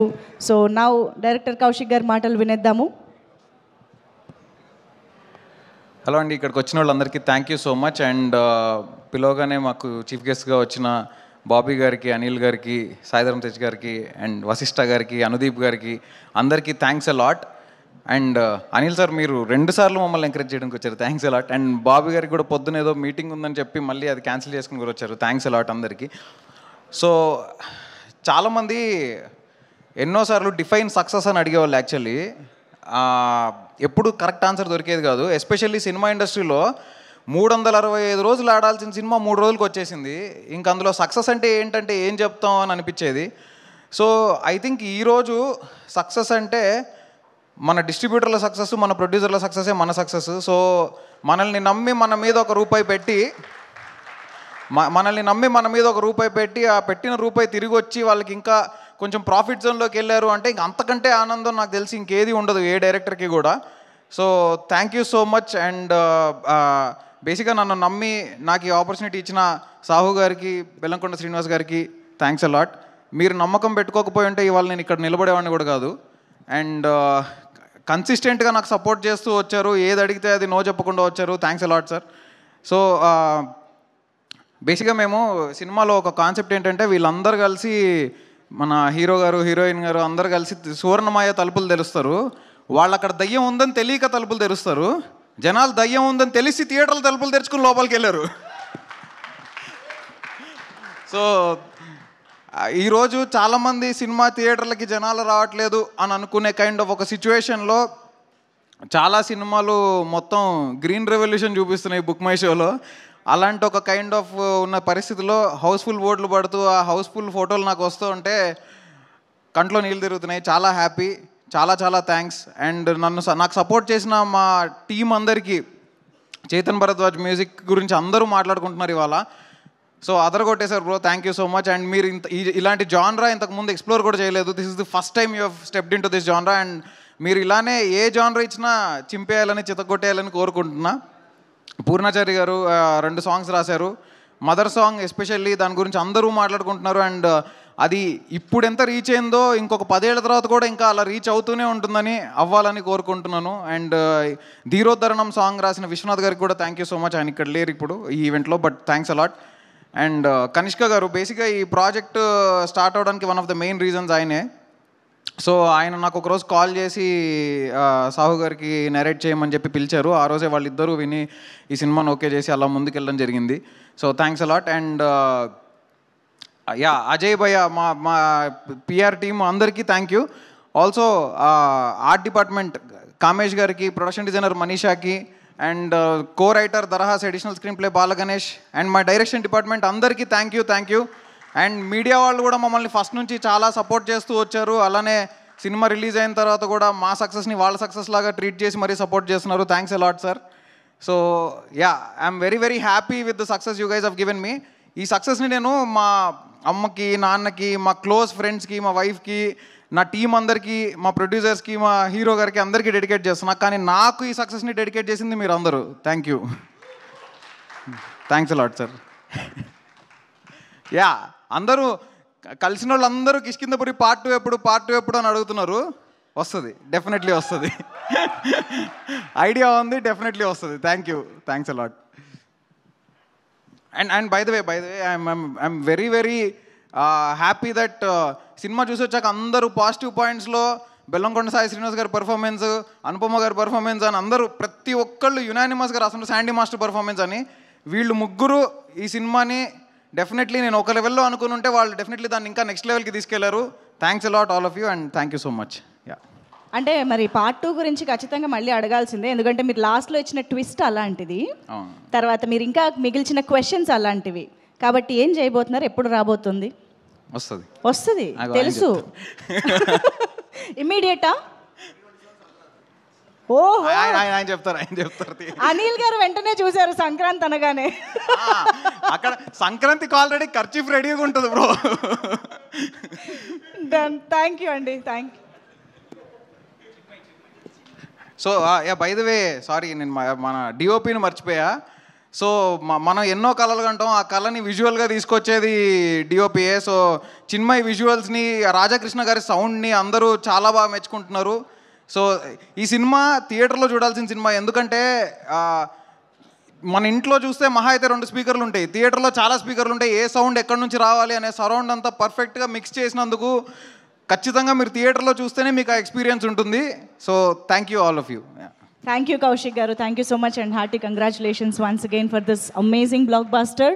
So now director Kaushik గారి మాటలు వినేద్దాము. Hello అండి, ఇక్కడికి వచ్చిన వాళ్ళందరికీ thank you so much. And పిలవగానే మాకు చీఫ్ గెస్ట్గా వచ్చిన బాబీ గారికి, అనిల్ గారికి, సాయిధరం తేజ్ గారికి, అండ్ వశిష్ఠ గారికి, అనుదీప్ గారికి అందరికీ thanks a lot. And Anil sir, మీరు 2 సార్లు మమ్మల్ని ఎంకరేజ్ చేయడానికి వచ్చారు, thanks a lot. And Bobby గారికి కూడా పొద్దున ఏదో మీటింగ్ ఉందని చెప్పి మళ్ళీ అది క్యాన్సిల్ చేసుకుని కూడా వచ్చారు, థ్యాంక్స్ అ లాట్ అందరికీ. సో చాలామంది ఎన్నోసార్లు డిఫైన్ సక్సెస్ అని అడిగేవాళ్ళు. యాక్చువల్లీ ఎప్పుడు కరెక్ట్ ఆన్సర్ దొరికేది కాదు. ఎస్పెషల్లీ సినిమా ఇండస్ట్రీలో 365 రోజులు ఆడాల్సిన సినిమా 3 రోజులకు వచ్చేసింది. ఇంక అందులో సక్సెస్ అంటే ఏంటంటే ఏం చెప్తాం అని అనిపించేది. సో ఐ థింక్ ఈరోజు సక్సెస్ అంటే మన డిస్ట్రిబ్యూటర్ల సక్సెస్, మన ప్రొడ్యూసర్ల సక్సెసే మన సక్సెస్. సో మనల్ని నమ్మి మన మీద ఒక రూపాయి పెట్టి ఆ పెట్టిన రూపాయి తిరిగి వచ్చి వాళ్ళకి ఇంకా కొంచెం ప్రాఫిట్ జోన్లోకి వెళ్ళారు అంటే ఇంక అంతకంటే ఆనందం నాకు తెలిసి ఇంకేది ఉండదు ఏ డైరెక్టర్కి కూడా. So thank you so much. And బేసిక్గా నన్ను నమ్మి నాకు ఈ ఆపర్చునిటీ ఇచ్చిన సాహు గారికి, బెల్లంకొండ శ్రీనివాస్ గారికి థ్యాంక్స్ అ లాట్. మీరు నమ్మకం పెట్టుకోకపోయి ఉంటే ఇవాళ నేను ఇక్కడ నిలబడేవాడిని కూడా కాదు. అండ్ కన్సిస్టెంట్గా నాకు సపోర్ట్ చేస్తూ వచ్చారు, ఏది అడిగితే అది నో చెప్పకుండా వచ్చారు, thanks a lot sir. So బేసిక్గా మేము సినిమాలో ఒక కాన్సెప్ట్ ఏంటంటే వీళ్ళందరూ కలిసి, మన హీరో గారు, హీరోయిన్ గారు అందరు కలిసి సువర్ణమాయ తలుపులు తెరుస్తారు. వాళ్ళు అక్కడ దయ్యం ఉందని తెలియక తలుపులు తెరుస్తారు. జనాలు దయ్యం ఉందని తెలిసి థియేటర్ల తలుపులు తెరుచుకుని లోపలికి వెళ్ళారు. సో ఈరోజు చాలామంది సినిమా థియేటర్లకి జనాలు రావట్లేదు అని అనుకునే కైండ్ ఆఫ్ ఒక సిచ్యువేషన్లో చాలా సినిమాలు మొత్తం గ్రీన్ రెవల్యూషన్ చూపిస్తున్నాయి బుక్ మై షోలో. అలాంటి ఒక కైండ్ ఆఫ్ ఉన్న పరిస్థితిలో హౌస్ఫుల్ బోర్డులు పడుతూ ఆ హౌస్ఫుల్ ఫోటోలు నాకు వస్తూ ఉంటే కంట్లో నీళ్ళు తిరుగుతున్నాయి. చాలా హ్యాపీ, చాలా చాలా థ్యాంక్స్. అండ్ నాకు సపోర్ట్ చేసిన మా టీం అందరికీ, చేతన్ భరద్వాజ్ మ్యూజిక్ గురించి అందరూ మాట్లాడుకుంటున్నారు ఇవాళ. సో అదరగొట్టేశారు bro, thank you so much. And మీరు ఇలాంటి జాన్రా ఇంతకుముందు ఎక్స్ప్లోర్ కూడా చేయలేదు. This is the first time you have stepped in to this genre. And మీరు ఇలానే ఏ జాన్రా ఇచ్చినా చింపేయాలని, చితగొట్టేయాలని కోరుకుంటున్నా. పూర్ణాచారి గారు 2 సాంగ్స్ రాశారు. మదర్ సాంగ్ ఎస్పెషల్లీ దాని గురించి అందరూ మాట్లాడుకుంటున్నారు. అండ్ అది ఇప్పుడు ఎంత రీచ్ అయిందో ఇంకొక 10 ఏళ్ల తర్వాత కూడా ఇంకా అలా రీచ్ అవుతూనే ఉంటుందని, అవ్వాలని కోరుకుంటున్నాను. అండ్ ధీరోద్ధరణం సాంగ్ రాసిన విశ్వనాథ్ గారికి కూడా థ్యాంక్ యూ సో మచ్. ఆయన ఇక్కడ లేరు ఇప్పుడు ఈ ఈవెంట్లో, but thanks a lot. And Kanishka గారు, బేసిక్గా ఈ ప్రాజెక్ట్ స్టార్ట్ అవడానికి one of the main reasons ఆయనే. సో ఆయన నాకు ఒకరోజు కాల్ చేసి సాహు గారికి నరేట్ చేయమని చెప్పి పిలిచారు. ఆ రోజే వాళ్ళిద్దరూ విని ఈ సినిమాను ఓకే చేసి అలా ముందుకెళ్ళడం జరిగింది. So thanks a lot. And Ajay భయ్య, మా పిఆర్ టీమ్ అందరికీ thank you. Also art department Kamesh గారికి, ప్రొడక్షన్ డిజైనర్ మనీషాకి, and co writer Darahas, additional screen play Balaganesh, and మా డైరెక్షన్ డిపార్ట్మెంట్ అందరికీ థ్యాంక్ యూ. అండ్ మీడియా వాళ్ళు కూడా మమ్మల్ని ఫస్ట్ నుంచి చాలా సపోర్ట్ చేస్తూ వచ్చారు. అలానే సినిమా రిలీజ్ అయిన తర్వాత కూడా మా సక్సెస్ని వాళ్ళ సక్సెస్ లాగా ట్రీట్ చేసి మరీ సపోర్ట్ చేస్తున్నారు. Thanks a lot sir. So I'm very very happy with the success you guys have given me. ఈ సక్సెస్ని నేను మా అమ్మకి, నాన్నకి, మా క్లోజ్ ఫ్రెండ్స్కి, మా వైఫ్కి, నా టీం అందరికీ, మా ప్రొడ్యూసర్స్కి, మా హీరో గారికి అందరికీ డెడికేట్ చేస్తున్నా. కానీ నాకు ఈ సక్సెస్ని డెడికేట్ చేసింది మీరు అందరూ. Thank you, thanks a lot sir. అందరూ కలిసిన వాళ్ళు అందరూ కిష్కిందపురి పార్ట్ 2 ఎప్పుడు అని అడుగుతున్నారు. వస్తుంది, డెఫినెట్లీ వస్తుంది. ఐడియా ఉంది, డెఫినెట్లీ వస్తుంది. Thank you, thanks a lot. And by the way I'm very very happy that cinema చూసి వచ్చాక అందరూ పాజిటివ్ పాయింట్స్లో బెల్లంకొండ సాయి శ్రీనివాస్ గారి పర్ఫార్మెన్స్, అనుపమ గారి పర్ఫార్మెన్స్ అని అందరూ ప్రతి ఒక్కళ్ళు యునానిమస్గా రాస్తున్నారు శాండీ మాస్టర్ పర్ఫార్మెన్స్ అని. వీళ్ళు ముగ్గురు ఈ సినిమాని డెఫినెట్లీ, నేను ఒక లెవెల్లో అనుకుని ఉంటే వాళ్ళు డెఫినెట్లీ దాన్ని ఇంకా నెక్స్ట్ లెవెల్కి తీసుకెళ్లారు. Thanks a lot all of you and thank you so much. అంటే మరి పార్ట్ 2 గురించి ఖచ్చితంగా మళ్ళీ అడగాల్సిందే, ఎందుకంటే మీరు లాస్ట్లో ఇచ్చిన ట్విస్ట్ అలాంటిది, తర్వాత మీరు ఇంకా మిగిల్చిన క్వశ్చన్స్ అలాంటివి. కాబట్టి ఏం చేయబోతున్నారు, ఎప్పుడు రాబోతుంది? వస్తుంది తెలుసు. ఇమ్మీడియటా? ఓహో, ఆయన చెప్తారు. అనిల్ గారు వెంటనే చూశారు సంక్రాంతి అనగానే. అక్కడ సంక్రాంతికి ఆల్రెడీ ఖర్చీఫ్ రెడీగా ఉంటుంది బ్రో. డన్, థ్యాంక్ యూ అండి, thank you. So by the way sorry, నేను మన డిఓపిని మర్చిపోయా. సో మనం ఎన్నో కళలు కంటాం, ఆ కళని విజువల్గా తీసుకొచ్చేది డిఓపిఏ. సో చిన్మయ్ విజువల్స్ని, రాధాకృష్ణ గారి సౌండ్ని అందరూ చాలా బాగా మెచ్చుకుంటున్నారు. సో ఈ సినిమా థియేటర్లో చూడాల్సిన సినిమా. ఎందుకంటే మన ఇంట్లో చూస్తే మహా అయితే 2 స్పీకర్లు ఉంటాయి, థియేటర్లో చాలా స్పీకర్లు ఉంటాయి. ఏ సౌండ్ ఎక్కడి నుంచి రావాలి అనే సరౌండ్ అంతా పర్ఫెక్ట్గా మిక్స్ చేసినందుకు ఖచ్చితంగా మీరు థియేటర్లో చూస్తేనే మీకు ఆ ఎక్స్పీరియన్స్ ఉంటుంది. So thank you all of you. Thank you, Kaushik Garu. Thank you so much and hearty congratulations once again for this amazing blockbuster.